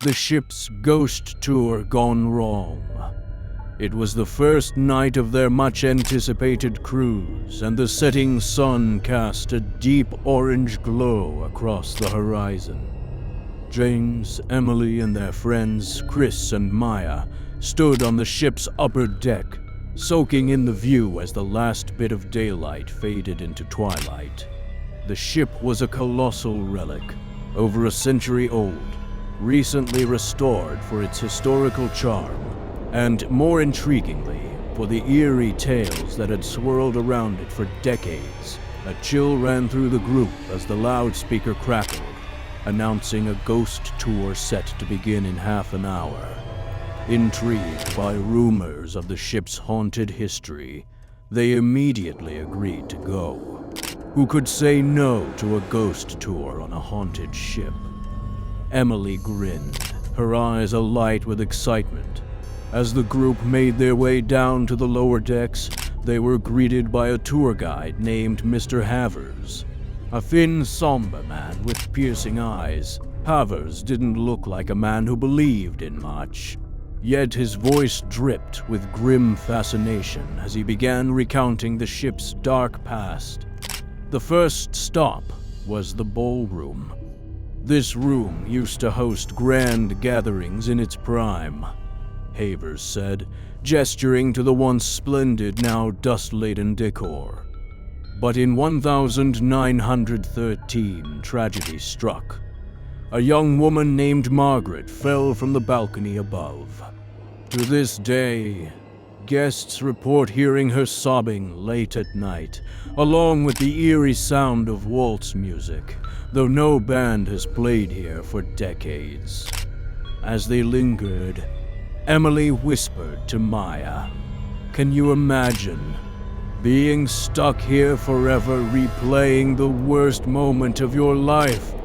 The ship's ghost tour gone wrong. It was the first night of their much-anticipated cruise, and the setting sun cast a deep orange glow across the horizon. James, Emily, and their friends, Chris and Maya, stood on the ship's upper deck, soaking in the view as the last bit of daylight faded into twilight. The ship was a colossal relic, over a century old, recently restored for its historical charm, and more intriguingly, for the eerie tales that had swirled around it for decades. A chill ran through the group as the loudspeaker crackled, announcing a ghost tour set to begin in half an hour. Intrigued by rumors of the ship's haunted history, they immediately agreed to go. Who could say no to a ghost tour on a haunted ship? Emily grinned, her eyes alight with excitement. As the group made their way down to the lower decks, they were greeted by a tour guide named Mr. Havers. A thin, somber man with piercing eyes, Havers didn't look like a man who believed in much. Yet his voice dripped with grim fascination as he began recounting the ship's dark past. The first stop was the ballroom. This room used to host grand gatherings in its prime, Havers said, gesturing to the once splendid, now dust-laden decor. But in 1913, tragedy struck. A young woman named Margaret fell from the balcony above. To this day, guests report hearing her sobbing late at night, along with the eerie sound of waltz music, though no band has played here for decades. As they lingered, Emily whispered to Maya, "Can you imagine being stuck here forever, replaying the worst moment of your life?"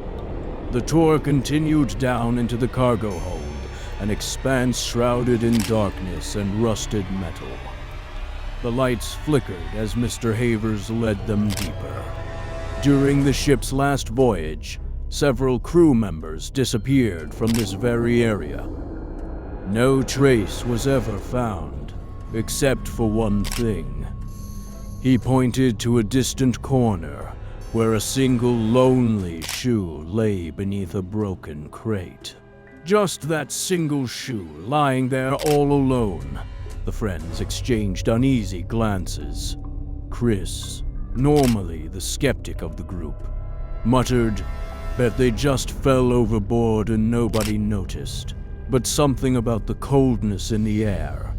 The tour continued down into the cargo hold, an expanse shrouded in darkness and rusted metal. The lights flickered as Mr. Havers led them deeper. During the ship's last voyage, several crew members disappeared from this very area. No trace was ever found, except for one thing. He pointed to a distant corner where a single lonely shoe lay beneath a broken crate. Just that single shoe lying there all alone. The friends exchanged uneasy glances. Chris, normally the skeptic of the group, muttered, "Bet they just fell overboard and nobody noticed." But something about the coldness in the air,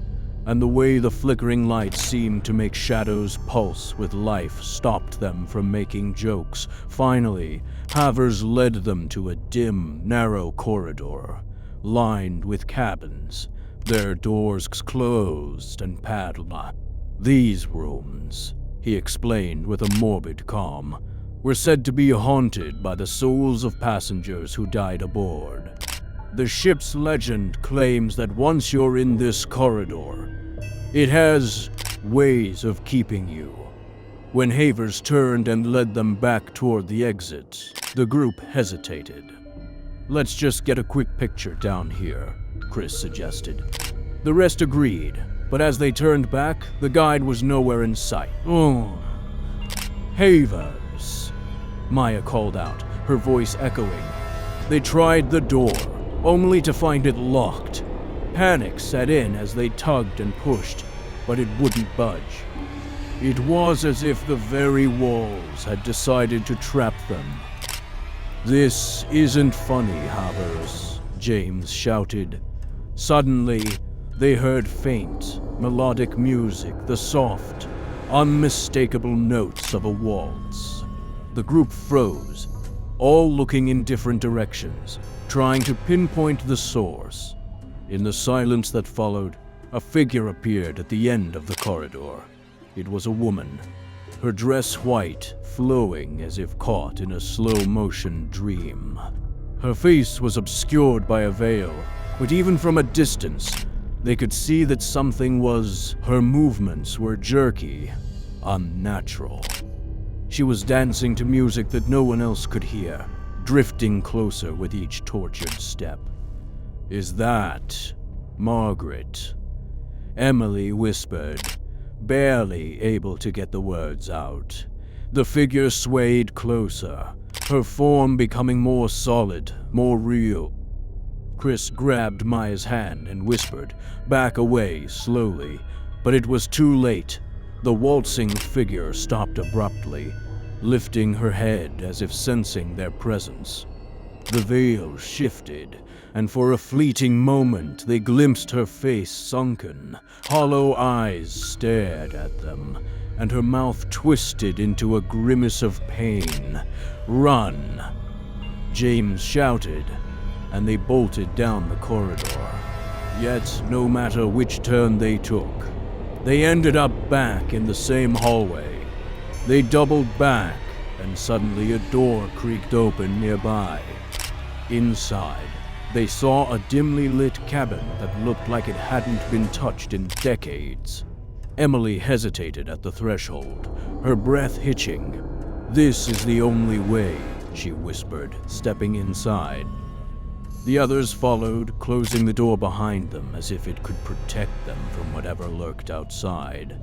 and the way the flickering lights seemed to make shadows pulse with life, stopped them from making jokes. Finally, Havers led them to a dim, narrow corridor, lined with cabins, their doors closed and padlocked. These rooms, he explained with a morbid calm, were said to be haunted by the souls of passengers who died aboard. The ship's legend claims that once you're in this corridor, it has ways of keeping you. When Havers turned and led them back toward the exit, the group hesitated. "Let's just get a quick picture down here," Chris suggested. The rest agreed, but as they turned back, the guide was nowhere in sight. "Oh, Havers," Maya called out, her voice echoing. They tried the door, only to find it locked. Panic set in as they tugged and pushed, but it wouldn't budge. It was as if the very walls had decided to trap them. "This isn't funny, Havers," James shouted. Suddenly, they heard faint, melodic music, the soft, unmistakable notes of a waltz. The group froze, all looking in different directions, trying to pinpoint the source. In the silence that followed, a figure appeared at the end of the corridor. It was a woman, her dress white, flowing as if caught in a slow-motion dream. Her face was obscured by a veil, but even from a distance, they could see that something was. Her movements were jerky, unnatural. She was dancing to music that no one else could hear, drifting closer with each tortured step. "Is that Margaret?" Emily whispered, barely able to get the words out. The figure swayed closer, her form becoming more solid, more real. Chris grabbed Maya's hand and whispered, "Back away," slowly, but it was too late. The waltzing figure stopped abruptly, lifting her head as if sensing their presence. The veil shifted, and for a fleeting moment they glimpsed her face sunken. Hollow eyes stared at them, and her mouth twisted into a grimace of pain. "Run!" James shouted, and they bolted down the corridor. Yet, no matter which turn they took, they ended up back in the same hallway. They doubled back, and suddenly a door creaked open nearby. Inside, they saw a dimly lit cabin that looked like it hadn't been touched in decades. Emily hesitated at the threshold, her breath hitching. "This is the only way," she whispered, stepping inside. The others followed, closing the door behind them as if it could protect them from whatever lurked outside.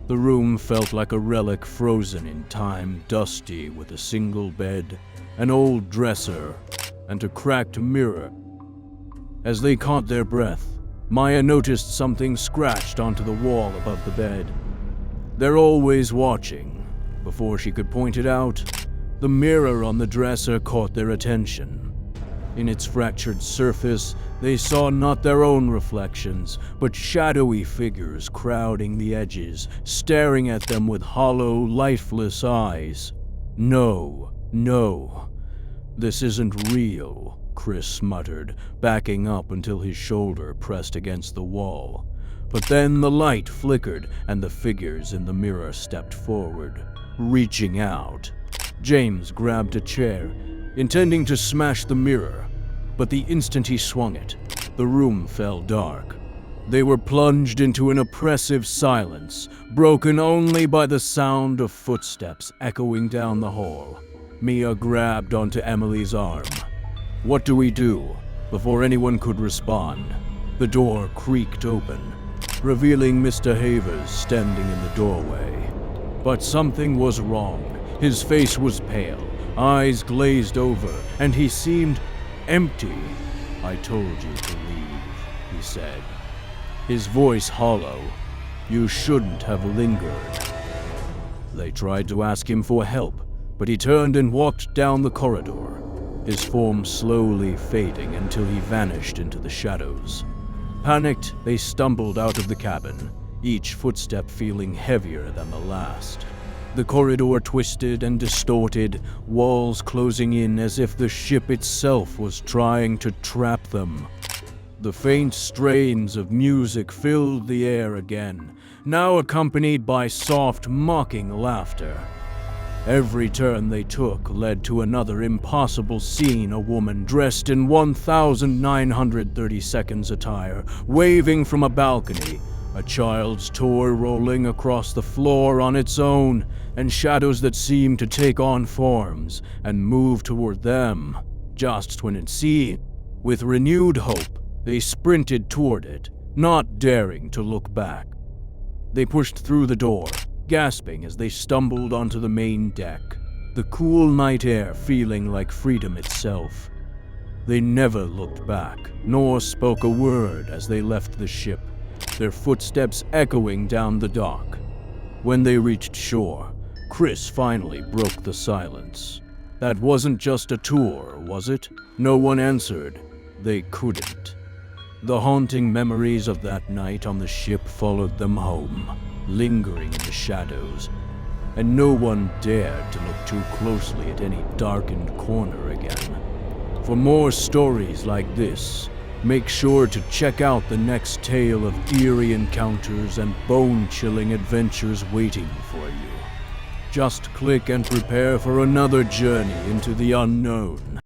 The room felt like a relic frozen in time, dusty with a single bed, an old dresser, and a cracked mirror. As they caught their breath, Maya noticed something scratched onto the wall above the bed. "They're always watching." Before she could point it out, the mirror on the dresser caught their attention. In its fractured surface, they saw not their own reflections, but shadowy figures crowding the edges, staring at them with hollow, lifeless eyes. No, this isn't real," Chris muttered, backing up until his shoulder pressed against the wall. But then the light flickered, and the figures in the mirror stepped forward, reaching out. James grabbed a chair, intending to smash the mirror, but the instant he swung it, the room fell dark. They were plunged into an oppressive silence, broken only by the sound of footsteps echoing down the hall. Mia grabbed onto Emily's arm. "What do we do?" Before anyone could respond, the door creaked open, revealing Mr. Havers standing in the doorway. But something was wrong. His face was pale, eyes glazed over, and he seemed empty. "I told you to leave," he said, his voice hollow. "You shouldn't have lingered." They tried to ask him for help, but he turned and walked down the corridor, his form slowly fading until he vanished into the shadows. Panicked, they stumbled out of the cabin, each footstep feeling heavier than the last. The corridor twisted and distorted, walls closing in as if the ship itself was trying to trap them. The faint strains of music filled the air again, now accompanied by soft, mocking laughter. Every turn they took led to another impossible scene: a woman dressed in 1932 attire, waving from a balcony, a child's toy rolling across the floor on its own, and shadows that seemed to take on forms and move toward them. Just when it seemed, with renewed hope, they sprinted toward it, not daring to look back. They pushed through the door, gasping as they stumbled onto the main deck, the cool night air feeling like freedom itself. They never looked back, nor spoke a word as they left the ship, their footsteps echoing down the dock. When they reached shore, Chris finally broke the silence. "That wasn't just a tour, was it?" No one answered. They couldn't. The haunting memories of that night on the ship followed them home, lingering in the shadows, and no one dared to look too closely at any darkened corner again. For more stories like this, make sure to check out the next tale of eerie encounters and bone-chilling adventures waiting for you. Just click and prepare for another journey into the unknown.